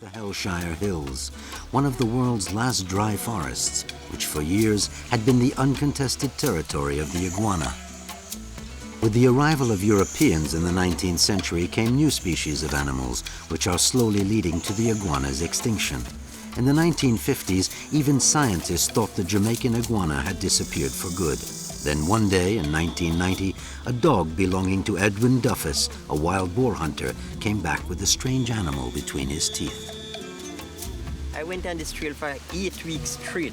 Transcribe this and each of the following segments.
The Hellshire Hills, one of the world's last dry forests, which for years had been the uncontested territory of the iguana. With the arrival of Europeans in the 19th century came new species of animals, which are slowly leading to the iguana's extinction. In the 1950s, even scientists thought the Jamaican iguana had disappeared for good. Then one day in 1990, a dog belonging to Edwin Duffus, a wild boar hunter, came back with a strange animal between his teeth. I went on this trail for 8 weeks straight.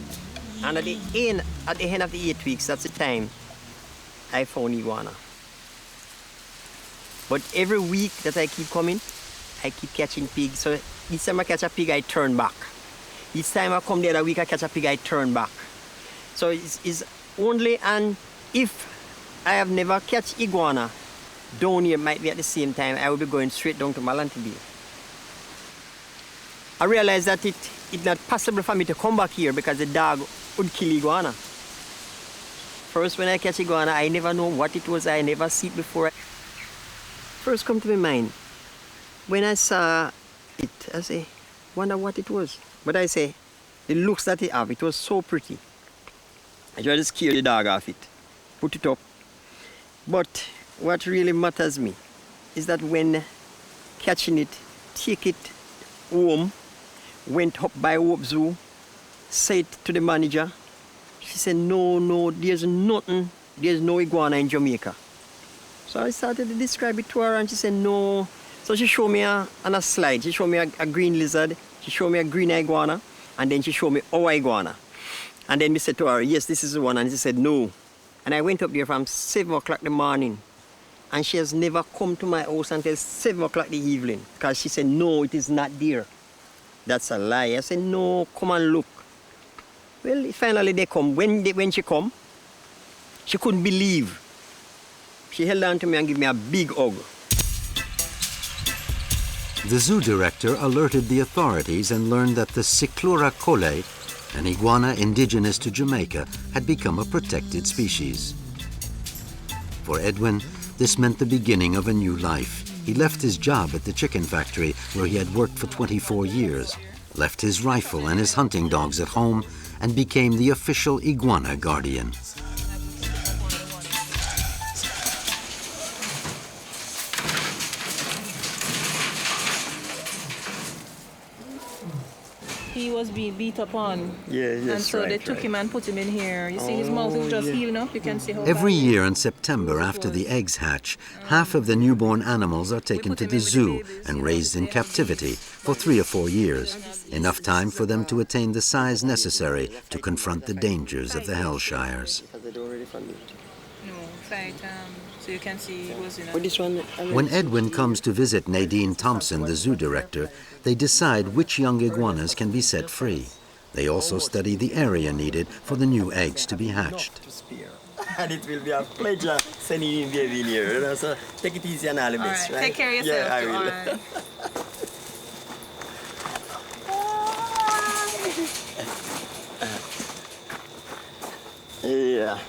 And at the end of the 8 weeks, that's the time I found iguana. But every week that I keep coming, I keep catching pigs. So each time I catch a pig, I turn back. Each time I come the other week, I catch a pig, I turn back. So it's only, and if I have never catch iguana down here, might be at the same time, I will be going straight down to Malante Bay. I realized that it's not possible for me to come back here because the dog would kill iguana. First, when I catch iguana, I never know what it was. I never see it before. First come to my mind, when I saw it, I say, wonder what it was. But I say, the looks that it have, it was so pretty. I tried to scare the dog off it, put it up. But what really matters me is that when catching it, take it home, went up by Hope Zoo, said to the manager, she said, no, there's nothing, there's no iguana in Jamaica. So I started to describe it to her and she said, no. So she showed me on a slide, she showed me a green lizard, she showed me a green iguana, and then she showed me our iguana. And then we said to her, yes, this is the one, and she said, no. And I went up there from 7 o'clock in the morning, and she has never come to my house until 7 o'clock in the evening, because she said, no, it is not there. That's a lie. I said, no, come and look. Well, finally they come. When she come, she couldn't believe. She held on to me and gave me a big hug. The zoo director alerted the authorities and learned that the Cyclura cole, an iguana indigenous to Jamaica, had become a protected species. For Edwin, this meant the beginning of a new life. He left his job at the chicken factory where he had worked for 24 years, left his rifle and his hunting dogs at home, and became the official iguana guardian. He was being beat up on. Yeah, yes, and so they took him and put him in here. You see his mouth is just healing up. You can see how Every year in September, after the eggs hatch, half of the newborn animals are taken to the zoo and raised in captivity for 3 or 4 years, enough time for them to attain the size necessary to confront the dangers of the Hellshires. so you can see it was, When Edwin comes to visit Nadine Thompson, the zoo director, they decide which young iguanas can be set free. They also study the area needed for the new eggs to be hatched. And it will be a pleasure sending you in here. So take it easy and all the best, right? Take care of yourself. Yeah, I will. Yeah.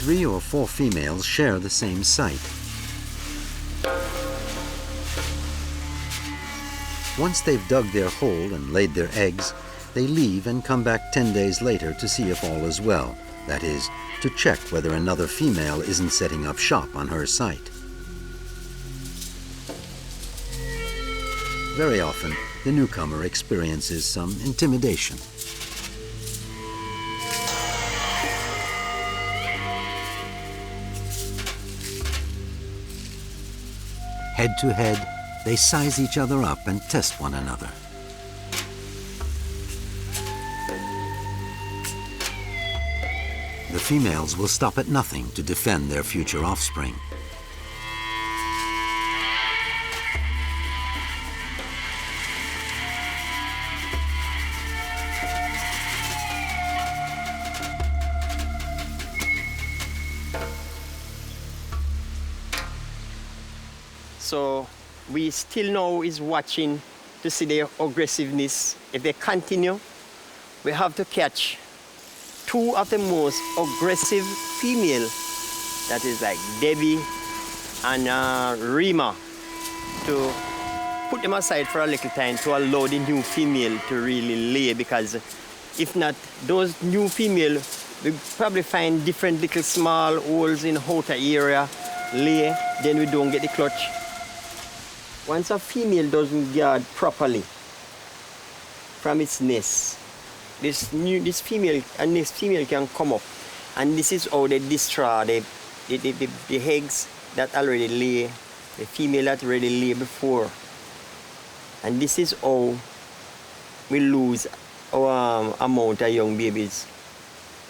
Three or four females share the same site. Once they've dug their hole and laid their eggs, they leave and come back 10 days later to see if all is well. That is, to check whether another female isn't setting up shop on her site. Very often, the newcomer experiences some intimidation. Head to head, they size each other up and test one another. The females will stop at nothing to defend their future offspring. So we still now is watching to see their aggressiveness. If they continue, we have to catch two of the most aggressive female, that is like Debbie and Rima, to put them aside for a little time to allow the new female to really lay, because if not, those new female, we probably find different little small holes in the outer area, lay, then we don't get the clutch. Once a female doesn't guard properly from its nest, this female can come up, and this is how they destroy the eggs that already lay, the female that already lay before, and this is how we lose our amount of young babies.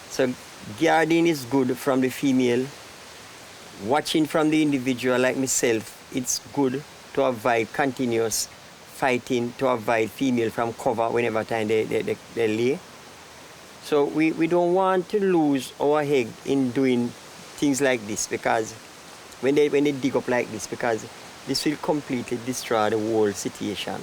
So guarding is good from the female. Watching from the individual like myself, it's good to avoid continuous fighting, to avoid female from cover whenever time they lay. So we don't want to lose our egg in doing things like this, because when they dig up like this, because this will completely destroy the whole situation.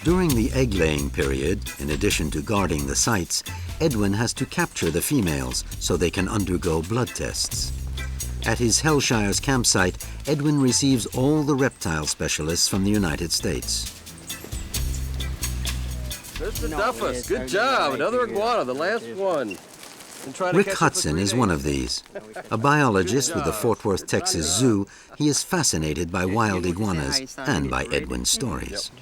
During the egg-laying period, in addition to guarding the sites, Edwin has to capture the females so they can undergo blood tests. At his Hellshire's campsite, Edwin receives all the reptile specialists from the United States. Mr. Duffus, good job. Another iguana, the last one. Rick Hudson is one of these. A biologist with the Fort Worth, Texas Zoo, he is fascinated by wild iguanas and by Edwin's stories.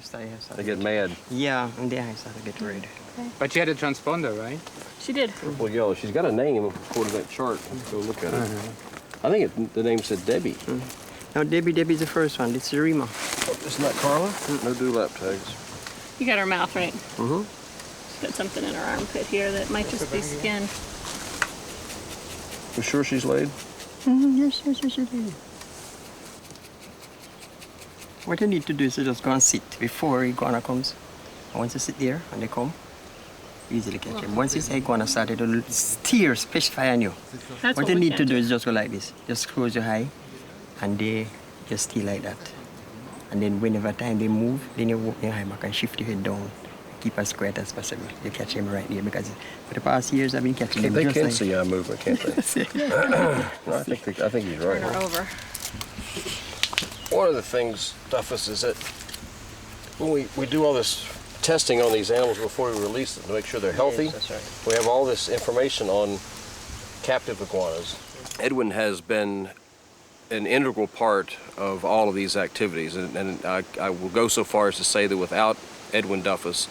They get mad. Yeah, and the eyes start to get red. But she had a transponder, right? She did. Purple yellow. She's got a name according to that chart. Let's go look at it. I think the name said Debbie. Now Debbie's the first one. It's Rima. It's not Carla? No dewlap tags. You got her mouth right. Mm-hmm. She's got something in her armpit here that might just be skin. You sure she's laid? Yes. What you need to do is to just go and sit before iguana comes. And once you sit there and they come, you easily catch them. Once this iguana started to steer, specify on you, what you need to do is just go like this. Just close your eye and they just stay like that. And then whenever time they move, then you open your eye back and shift your head down. Keep as quiet as possible. You catch him right there, because for the past years I've been catching them. They just can like... see eye movement, can't they? No, I think he's right. Turn her over. One of the things, Duffus, is that when we do all this testing on these animals before we release them to make sure they're healthy, Yes, that's right. we have all this information on captive iguanas. Edwin has been an integral part of all of these activities, and I will go so far as to say that without Edwin Duffus,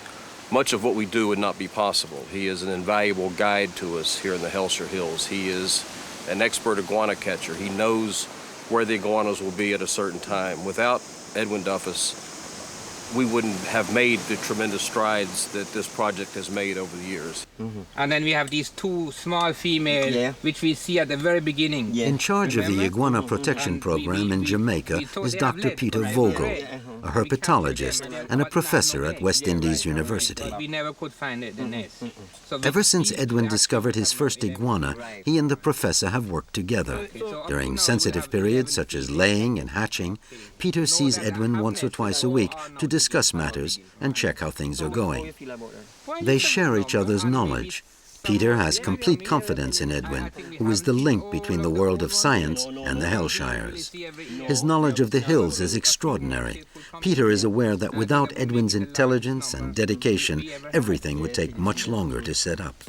much of what we do would not be possible. He is an invaluable guide to us here in the Hellshire Hills. He is an expert iguana catcher. He knows where the iguanas will be at a certain time. Without Edwin Duffus, we wouldn't have made the tremendous strides that this project has made over the years. And then we have these two small females, which we see at the very beginning. In charge of the iguana protection program in Jamaica is Dr. Peter Vogel, a herpetologist and a professor at West Indies University. We never could find it, the nest. Ever since Edwin discovered his first iguana, he and the professor have worked together. During sensitive periods such as laying and hatching, Peter sees Edwin once or twice a week to discuss matters and check how things are going. They share each other's knowledge. Peter has complete confidence in Edwin, who is the link between the world of science and the Hellshires. His knowledge of the hills is extraordinary. Peter is aware that without Edwin's intelligence and dedication, everything would take much longer to set up.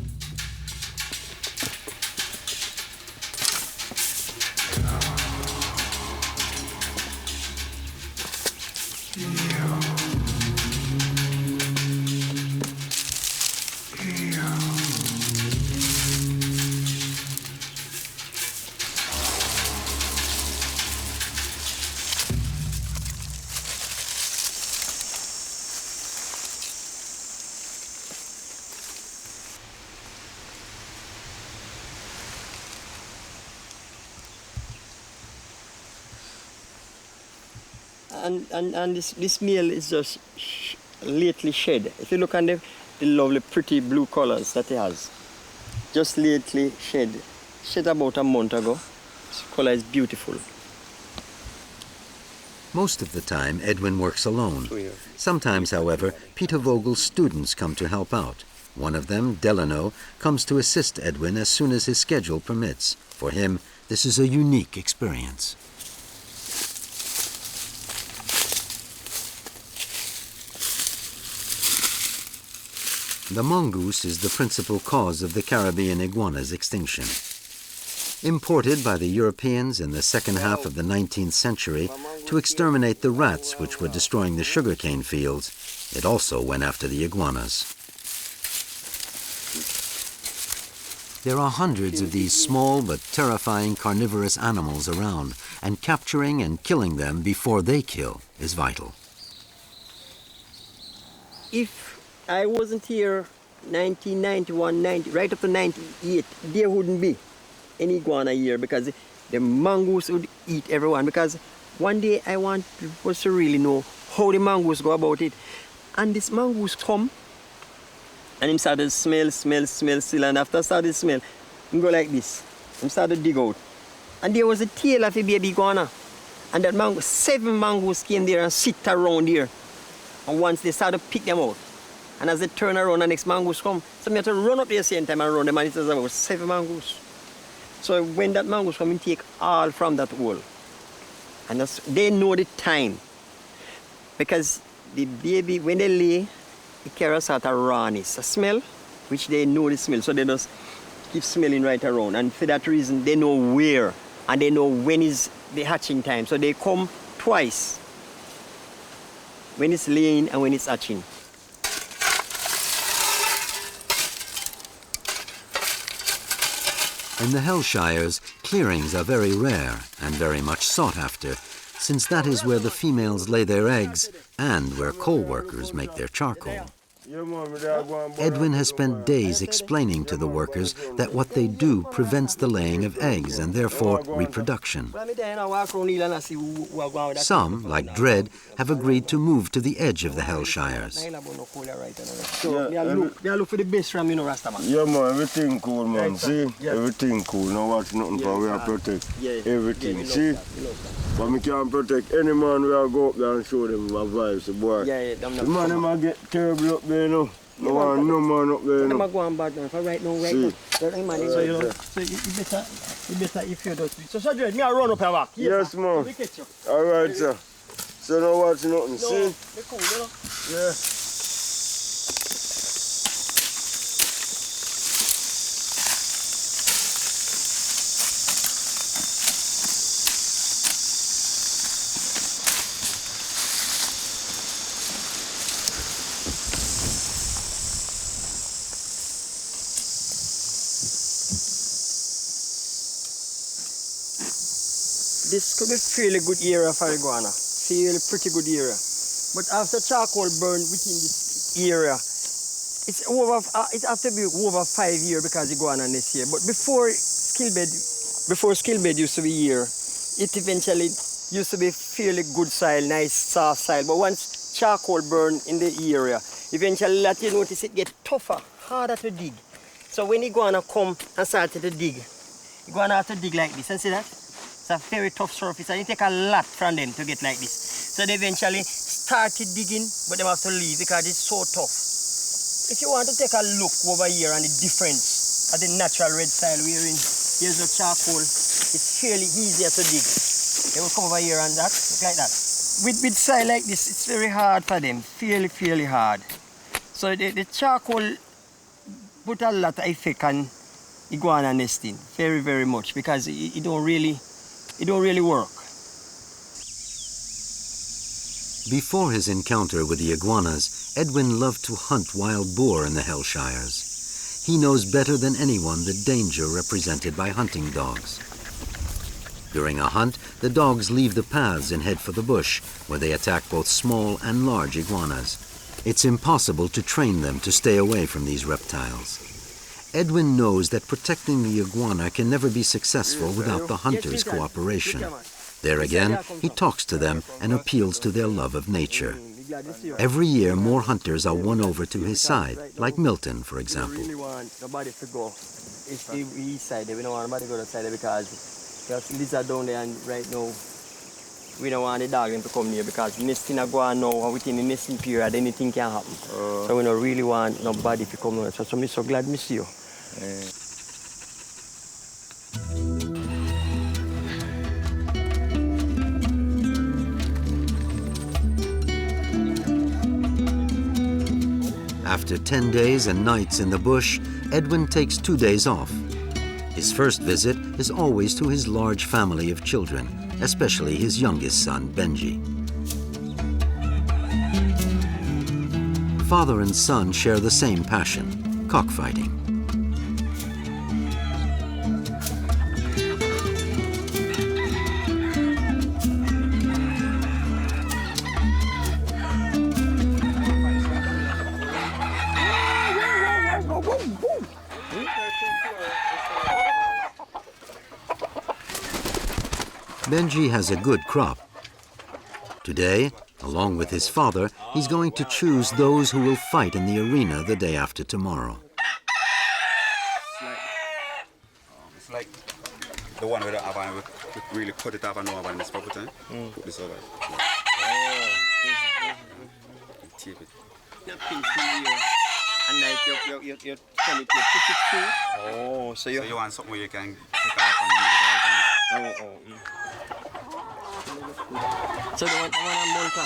And this male is just lately shed. If you look at the lovely pretty blue colors that he has, just lately shed about a month ago. This color is beautiful. Most of the time, Edwin works alone. Sometimes, however, Peter Vogel's students come to help out. One of them, Delano, comes to assist Edwin as soon as his schedule permits. For him, this is a unique experience. The mongoose is the principal cause of the Caribbean iguana's extinction. Imported by the Europeans in the second half of the 19th century to exterminate the rats which were destroying the sugarcane fields, it also went after the iguanas. There are hundreds of these small but terrifying carnivorous animals around, and capturing and killing them before they kill is vital. If I wasn't here 1991, 90, right up to 98, there wouldn't be any iguana here because the mongoose would eat everyone. Because one day I want us to really know how the mongoose go about it. And this mongoose come and him started smell still, and after started smell, him go like this. Him started dig out. And there was a tail of a baby iguana. And that 7 mongoose came there and sit around here. And once they started to pick them out. And as they turn around, the next mongoose come. So I have to run up there at the same time and run them, and it was about 7 mongoose. So when that mongoose come, take all from that hole. And they know the time. Because the baby, when they lay, it carries out a rawness, a smell, which they know the smell. So they just keep smelling right around. And for that reason, they know where. And they know when is the hatching time. So they come twice. When it's laying and when it's hatching. In the Hellshires, clearings are very rare and very much sought after, since that is where the females lay their eggs and where coal workers make their charcoal. Edwin has spent days explaining to the workers that what they do prevents the laying of eggs and therefore reproduction. Some, like Dread, have agreed to move to the edge of the Hellshires. Look for the best ram, you know, Rastaman. Yeah, man, everything cool, man. See? Everything cool. No watch nothing for we are protect everything. See? But we can't protect any man. We are go up there and show them my vibes, boy. The man, them a get terrible up there, you know. No one, no man up there, you know. Them a go on bad now. For right now, right now. So you better if you don't. So Dread, me a run up and back. Yes, man. All right, sir. So no watch nothing. See? They cool, you know? Yeah. This could be fairly good area for iguana. Fairly pretty good area. But after charcoal burn within this area, it's it has to be over 5 years because iguana nest here. But before skill bed used to be here, it eventually used to be fairly good soil, nice soft soil. But once charcoal burn in the area, eventually let you notice it get tougher, harder to dig. So when iguana come and start to dig, iguana have to dig like this, and see that? It's a very tough surface, and it take a lot from them to get like this. So they eventually started digging, but they have to leave because it's so tough. If you want to take a look over here and the difference of the natural red soil we're in, here's the charcoal, it's fairly easier to dig. They will come over here and that, look like that. With soil like this, it's very hard for them, fairly hard. So the charcoal put a lot of effect on iguana nesting, very much, because it don't really work. Before his encounter with the iguanas, Edwin loved to hunt wild boar in the Hellshires. He knows better than anyone the danger represented by hunting dogs. During a hunt, the dogs leave the paths and head for the bush, where they attack both small and large iguanas. It's impossible to train them to stay away from these reptiles. Edwin knows that protecting the iguana can never be successful without the hunters' cooperation. There again, he talks to them and appeals to their love of nature. Every year, more hunters are won over to his side, like Milton, for example. We really want nobody to go. It's the east side. We don't want nobody to go to the side because there's lizard down there, and right now, we don't want the dog to come here because nesting iguana now, and within the nesting period, anything can happen. So we don't really want nobody to come here. So I'm so glad to see you. After 10 days and nights in the bush, Edwin takes 2 days off. His first visit is always to his large family of children, especially his youngest son, Benji. Father and son share the same passion, cockfighting. Benji has a good crop. Today, along with his father, he's going to choose those who will fight in the arena the day after tomorrow. It's like the one with the oven, we really cut it off and no oven in this property. Put this over. Tape it. And like you're telling it to push it through. Oh, so you want something where you can take off and use it all the time. So the one on Malta.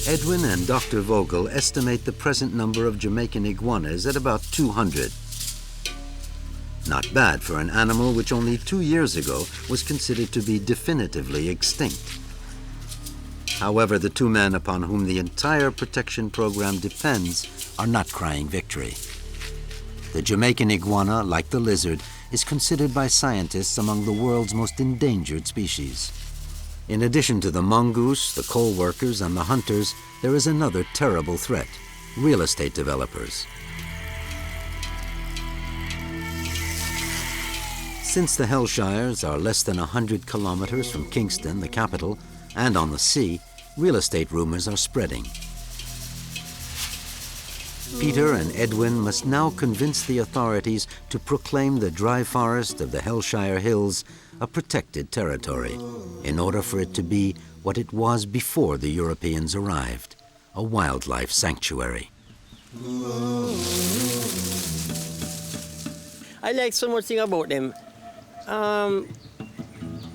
Edwin and Dr. Vogel estimate the present number of Jamaican iguanas at about 200. Not bad for an animal which only 2 years ago was considered to be definitively extinct. However, the two men upon whom the entire protection program depends are not crying victory. The Jamaican iguana, like the lizard, is considered by scientists among the world's most endangered species. In addition to the mongoose, the coal workers, and the hunters, there is another terrible threat: real estate developers. Since the Hellshires are less than 100 kilometers from Kingston, the capital, and on the sea, real estate rumors are spreading. Peter and Edwin must now convince the authorities to proclaim the dry forest of the Hellshire Hills a protected territory, in order for it to be what it was before the Europeans arrived, a wildlife sanctuary. I like so much thing about them.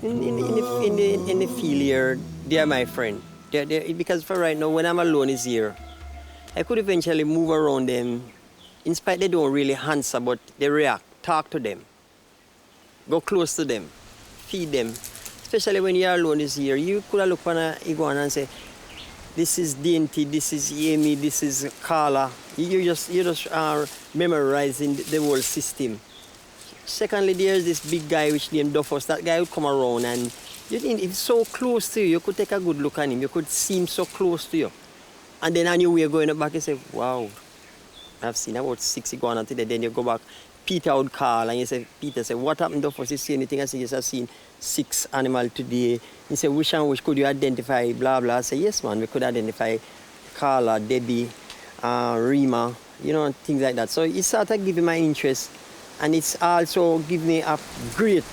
In the field here, they are my friend. Because for right now, when I'm alone is here, I could eventually move around them. In spite they don't really answer, but they react. Talk to them. Go close to them. Feed them. Especially when you're alone is here, you could have looked on an iguana and say, this is Dainty, this is Amy, this is Carla. You just memorizing the whole system. Secondly, there's this big guy which named Duffus. That guy would come around and he's so close to you, you could take a good look at him. You could see him so close to you. And then on your way going back, you say, wow, I've seen about 6 iguanas today. Then you go back, Peter would call and you say, Peter say, what happened Duffus? You see anything? I say, yes, I've seen 6 animals today. He said, which and which could you identify? Blah, blah. I say, yes, man, we could identify Carla, Debbie, Rima, things like that. So it started giving my interest. And it's also given me a great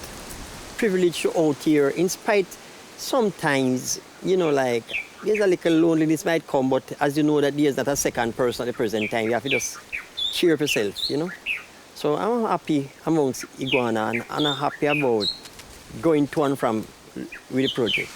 privilege out here, in spite sometimes, like, there's a little loneliness might come, but as you know that there's not a second person at the present time, you have to just cheer up yourself, So I'm happy amongst iguana, and I'm happy about going to and from with the project.